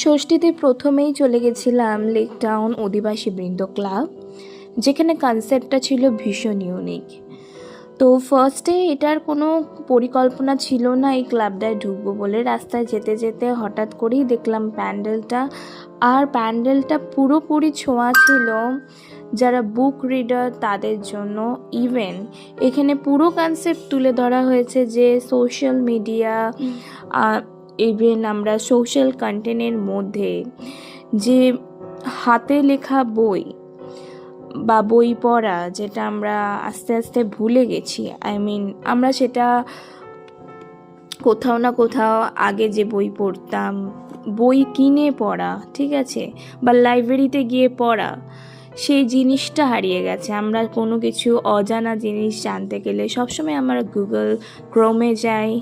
ষষ্ঠীতে প্রথমেই চলে গেছিলাম লেক টাউন অধিবাসী বৃন্দ ক্লাব, যেখানে কনসেপ্টটা ছিল ভীষণ ইউনিক। তো ফার্স্টে এটার কোনো পরিকল্পনা ছিল না এই ক্লাবটায় ঢুকবো বলে। রাস্তায় যেতে যেতে হঠাৎ করেই দেখলাম প্যান্ডেলটা, আর প্যান্ডেলটা পুরোপুরি ছোঁয়া ছিল যারা বুক রিডার তাদের জন্য। ইভেন এখানে পুরো কনসেপ্ট তুলে ধরা হয়েছে যে সোশ্যাল মিডিয়া, ইভেন আমরা সোশ্যাল কন্টেন্টের মধ্যে যে হাতে লেখা বই বা বই পড়া, যেটা আমরা আস্তে আস্তে ভুলে গেছি। আমরা সেটা কোথাও না কোথাও আগে যে বই পড়তাম, বই কিনে পড়া, ঠিক আছে, বা লাইব্রেরিতে গিয়ে পড়া, সেই জিনিসটা হারিয়ে গেছে। আমরা কোনো কিছু অজানা জিনিস জানতে গেলে সবসময় আমরা গুগল ক্রোমে যাই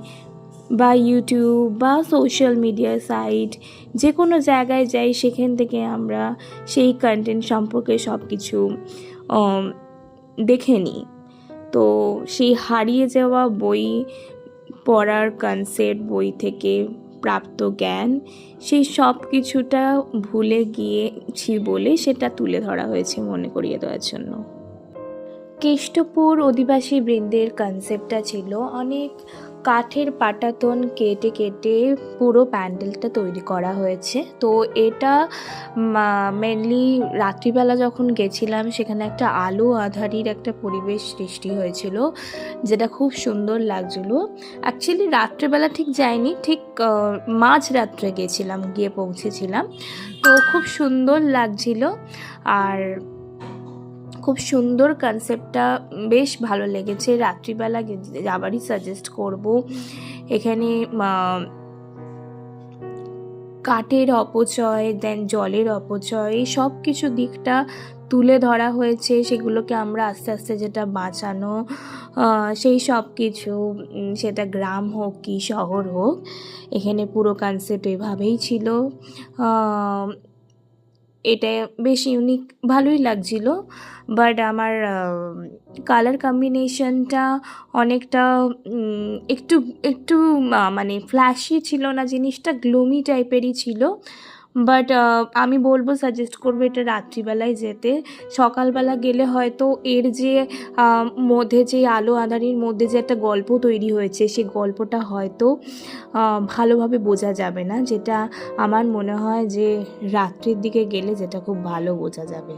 বা ইউটিউব বা সোশ্যাল মিডিয়া সাইট, যে কোনো জায়গায় যাই, সেখান থেকে আমরা সেই কন্টেন্ট সম্পর্কে সব কিছু দেখে নিই। তো সেই হারিয়ে যাওয়া বই পড়ার কনসেপ্ট, বই থেকে প্রাপ্ত জ্ঞান, সেই সব কিছুটা ভুলে গিয়েছি বলে সেটা তুলে ধরা হয়েছে মনে করিয়ে দেওয়ার জন্য। কেষ্টপুর অধিবাসী বৃন্দের কনসেপ্টটা ছিল অনেক কাঠের পাটাতন কেটে কেটে পুরো প্যান্ডেলটা তৈরি করা হয়েছে। তো এটা মেনলি রাত্রিবেলা যখন গেছিলাম, সেখানে একটা আলো আঁধারির একটা পরিবেশ সৃষ্টি হয়েছিল, যেটা খুব সুন্দর লাগছিল। অ্যাকচুয়ালি রাত্রেবেলা ঠিক যাইনি, ঠিক মাঝরাত্রে গেছিলাম, গিয়ে পৌঁছেছিলাম। তো খুব সুন্দর লাগছিল, আর খুব সুন্দর কনসেপ্টটা, বেশ ভালো লেগেছে। রাত্রিবেলা যাবারই সাজেস্ট করব। এখানে কাঠের অপচয়, দেন জলের অপচয়, সব কিছু দিকটা তুলে ধরা হয়েছে। সেগুলোকে আমরা আস্তে আস্তে যেটা বাঁচানো, সেই সব কিছু, সেটা গ্রাম হোক কি শহর হোক, এখানে পুরো কনসেপ্ট এভাবেই ছিল। এটা বেশ ইউনিক, ভালোই লাগছিল। বাট আমার কালার কম্বিনেশনটা অনেকটা একটু একটু মানে ফ্ল্যাশি ছিল না, জিনিসটা গ্লুমি টাইপেরই ছিল। বাট আমি বলবো, সাজেস্ট করবো এটা রাত্রিবেলায় যেতে। সকালবেলা গেলে হয়তো এর যে মধ্যে যে আলো আঁধারির মধ্যে যে একটা গল্প তৈরি হয়েছে, সেই গল্পটা হয়তো ভালোভাবে বোঝা যাবে না, যেটা আমার মনে হয় যে রাত্রির দিকে গেলে যেটা খুব ভালো বোঝা যাবে।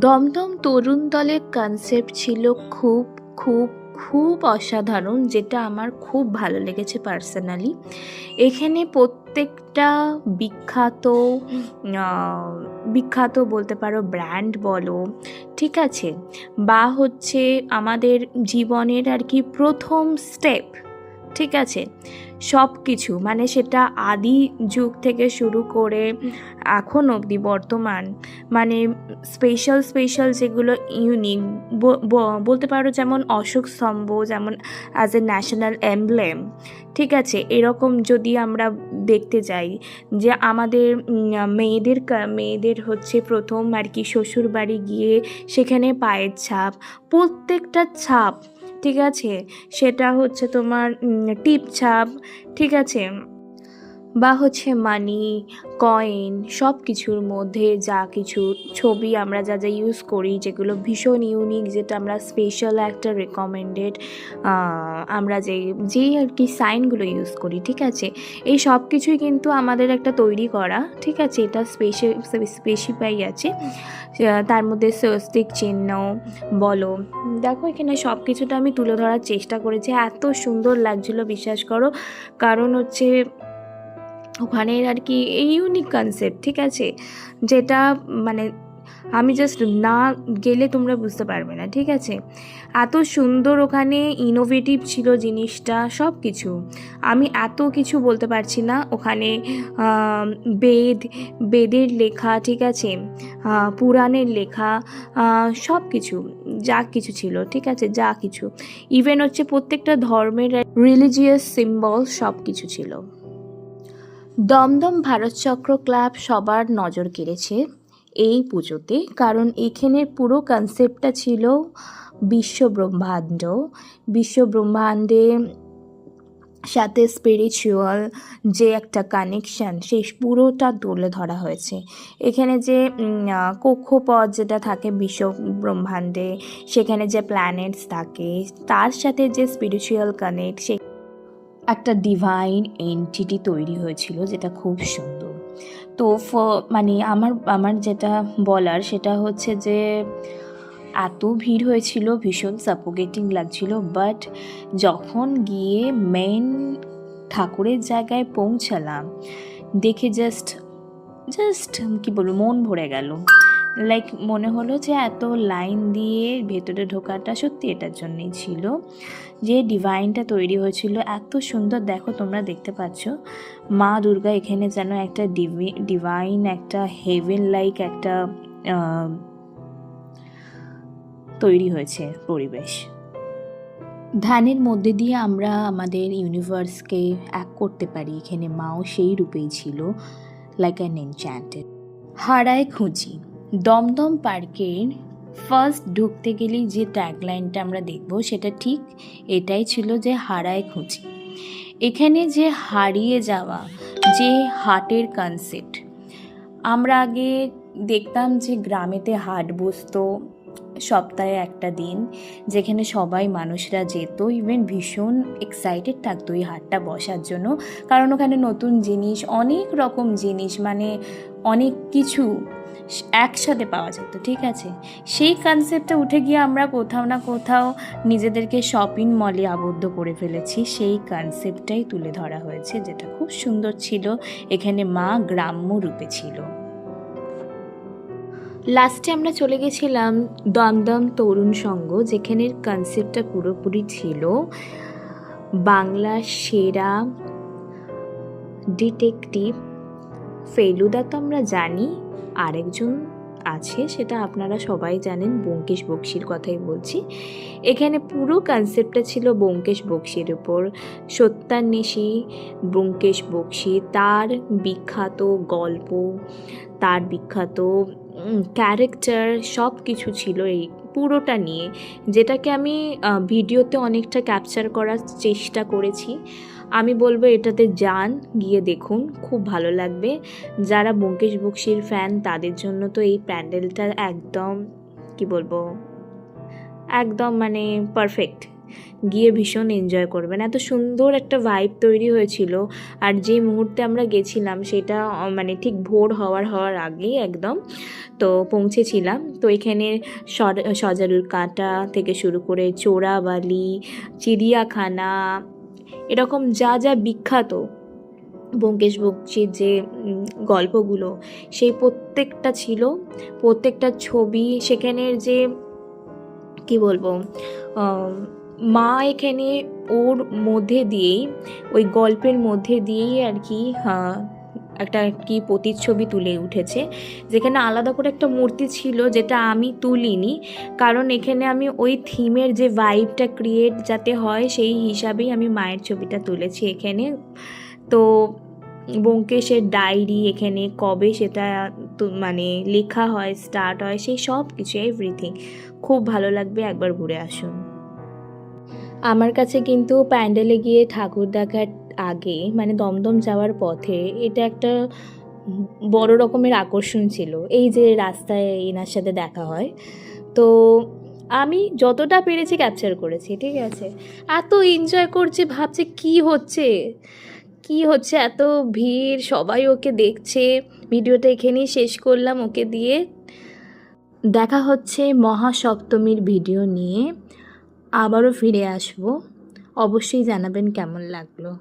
দমদম তরুণ দলের কনসেপ্ট ছিল খুব খুব খুব অসাধারণ, যেটা আমার খুব ভালো লেগেছে পার্সোনালি। এখানে প্রত্যেকটা বিখ্যাত বলতে পারো ব্র্যান্ড বলো, ঠিক আছে, বা হচ্ছে আমাদের জীবনের আর কি প্রথম স্টেপ, ঠিক আছে, সব কিছু, মানে সেটা আদি যুগ থেকে শুরু করে এখন অবধি বর্তমান, মানে স্পেশাল যেগুলো ইউনিক বলতে পারো, যেমন অশোক স্তম্ভ, যেমন অ্যাজ এ ন্যাশনাল এমব্লেম, ঠিক আছে। এরকম যদি আমরা দেখতে যাই যে আমাদের মেয়েদের হচ্ছে প্রথম আর কি শ্বশুর বাড়ি গিয়ে সেখানে পায়ের ছাপ, প্রত্যেকটা ছাপ, ঠিক আছে, সেটা হচ্ছে তোমার টিপ ছাপ, ঠিক আছে, বা হচ্ছে মানি, কয়েন, সব কিছুর মধ্যে যা কিছু ছবি আমরা যা ইউজ করি, যেগুলো ভীষণ ইউনিক, যেটা আমরা স্পেশাল একটা রেকমেন্ডেড, আমরা যেই আর কি সাইনগুলো ইউজ করি, ঠিক আছে, এই সব কিছুই কিন্তু আমাদের একটা তৈরি করা, ঠিক আছে, এটা স্পেসিফাই আছে। তার মধ্যে স্বস্তিক চিহ্ন বলো, দেখো এখানে সব কিছুটা আমি তুলে ধরার চেষ্টা করেছি। এত সুন্দর লাগছিলো, বিশ্বাস করো, কারণ হচ্ছে ওখানের আর কি এই ইউনিক কনসেপ্ট, ঠিক আছে, যেটা মানে আমি জাস্ট না গেলে তোমরা বুঝতে পারবে না, ঠিক আছে। এত সুন্দর ওখানে ইনোভেটিভ ছিল জিনিসটা, সব কিছু। আমি এত কিছু বলতে পারছি না। ওখানে বেদের লেখা, ঠিক আছে, পুরাণের লেখা, সব কিছু, যা কিছু ছিল, ঠিক আছে, যা কিছু, ইভেন হচ্ছে প্রত্যেকটা ধর্মের রিলিজিয়াস সিম্বল, সব কিছু ছিল। দমদম ভারতচক্র ক্লাব সবার নজর কেড়েছে এই পুজোতে, কারণ এখানের পুরো কনসেপ্টটা ছিল বিশ্বব্রহ্মাণ্ডে সাথে স্পিরিচুয়াল যে একটা কানেকশান সেই পুরোটা তুলে ধরা হয়েছে। এখানে যে কক্ষপথ যেটা থাকে বিশ্ব ব্রহ্মাণ্ডে, সেখানে যে প্ল্যানেটস থাকে, তার সাথে যে স্পিরিচুয়াল কানেক্ট, সে একটা ডিভাইন এন্টিটি তৈরি হয়েছিল, যেটা খুব সুন্দর। তো মানে আমার যেটা বলার সেটা হচ্ছে যে এত ভিড় হয়েছিল, ভীষণ সাফোকেটিং লাগছিল, বাট যখন গিয়ে মেন ঠাকুরের জায়গায় পৌঁছালাম, দেখে জাস্ট কি বলবো, মন ভরে গেল। লাইক মনে হলো যে এত লাইন দিয়ে ভেতরে ঢোকাটা সত্যি এটার জন্যই ছিল, যে ডিভাইনটা তৈরি হয়েছিল এত সুন্দর। দেখো তোমরা দেখতে পাচ্ছ মা দুর্গা এখানে যেন একটা ডিভাইন একটা হেভেন লাইক একটা তৈরি হয়েছে পরিবেশ। ধ্যানের মধ্যে দিয়ে আমরা আমাদের ইউনিভার্সকে এক করতে পারি। এখানে মাও সেই রূপেই ছিল, লাইক অ্যান এনচ্যান্টেড। হারায় খুঁজি দমদম পার্কের ফার্স্ট ঢুকতে গেলেই যে ট্যাগলাইনটা আমরা দেখব সেটা ঠিক এটাই ছিল, যে হারায় খুঁজি। এখানে যে হারিয়ে যাওয়া, যে হাটের কনসেপ্ট, আমরা আগে দেখতাম যে গ্রামেতে হাট বসতো সপ্তাহে একটা দিন, যেখানে সবাই মানুষরা যেত, ইভেন ভীষণ এক্সাইটেড থাকতো এই হাটটা বসার জন্য, কারণ ওখানে নতুন জিনিস, অনেক রকম জিনিস, মানে অনেক কিছু একসাথে পাওয়া যেত। ঠিক আছে, সেই কনসেপ্টটা উঠে গিয়ে আমরা কোথাও না কোথাও নিজেদেরকে শপিং মলে আবদ্ধ করে ফেলেছি। সেই কনসেপ্টটাই তুলে ধরা হয়েছে, যেটা খুব সুন্দর ছিল। এখানে মা গ্রাম্য রূপে ছিল। লাস্টে আমরা চলে গেছিলাম দমদম তরুণ সংঘ, যেখানের কনসেপ্টটা পুরোপুরি ছিল বাংলার সেরা ডিটেকটিভ ফেলুদা তো আমরা জানি, আরেকজন আছে সেটা আপনারা সবাই জানেন, ব্যোমকেশ বক্সির কথাই বলছি। এখানে পুরো কনসেপ্টটা ছিল ব্যোমকেশ বক্সির উপর। সত্যান্বেষী ব্যোমকেশ বক্সি, তার বিখ্যাত গল্প, তার বিখ্যাত ক্যারেক্টার, সব কিছু ছিল এই পুরোটা নিয়ে, যেটাকে আমি ভিডিওতে অনেকটা ক্যাপচার করার চেষ্টা করেছি। আমি বলবো এটাতে যান, গিয়ে দেখুন, খুব ভালো লাগবে। যারা ব্যোমকেশ বক্সির ফ্যান তাদের জন্য তো এই প্যান্ডেলটা একদম কি বলবো, একদম মানে পারফেক্ট। গিয়ে ভীষণ এনজয় করবেন, এত সুন্দর একটা ভাইব তৈরি হয়েছিল। আর যে মুহূর্তে আমরা গেছিলাম সেটা মানে ঠিক ভোর হওয়ার আগেই একদম তো পৌঁছেছিলাম। তো এখানে সজারুর কাঁটা থেকে শুরু করে চোরাবালি, চিড়িয়াখানা, এরকম যা যা বিখ্যাত ব্যোমকেশ বক্সির যে গল্পগুলো, সেই প্রত্যেকটা ছিল, প্রত্যেকটা ছবি সেখানের যে কি বলবো, মা এখানে ওর মধ্যে দিয়েই, ওই গল্পের মধ্যে দিয়েই আর কি একটা কি প্রতিচ্ছবি তুলে উঠেছে, যেখানে আলাদা করে একটা মূর্তি ছিল যেটা আমি তুলিনি, কারণ এখানে আমি ওই থিমের যে ভাইবটা ক্রিয়েট যাতে হয় সেই হিসাবেই আমি মায়ের ছবিটা তুলেছি এখানে। তো ব্যোমকেশের ডায়েরি এখানে কবে সেটা মানে লেখা হয়, স্টার্ট হয়, সেই সব কিছু এভরিথিং খুব ভালো লাগবে, একবার ঘুরে আসুন। আমার কাছে কিন্তু প্যান্ডেলে গিয়ে ঠাকুর দেখার আগে, মানে দমদম যাওয়ার পথে, এটা একটা বড় রকমের আকর্ষণ ছিল, এই যে রাস্তায় এনার সাথে দেখা হয়। তো আমি যতটা পেরেছি ক্যাপচার করেছি। ঠিক আছে, এত এনজয় করছে, ভাবছে কি হচ্ছে এত ভিড়, সবাই ওকে দেখছে। ভিডিওটা এখানেই শেষ করলাম ওকে দিয়ে। দেখা হচ্ছে মহাসপ্তমীর ভিডিও নিয়ে, আবারও ফিরে আসবো। অবশ্যই জানাবেন কেমন লাগলো।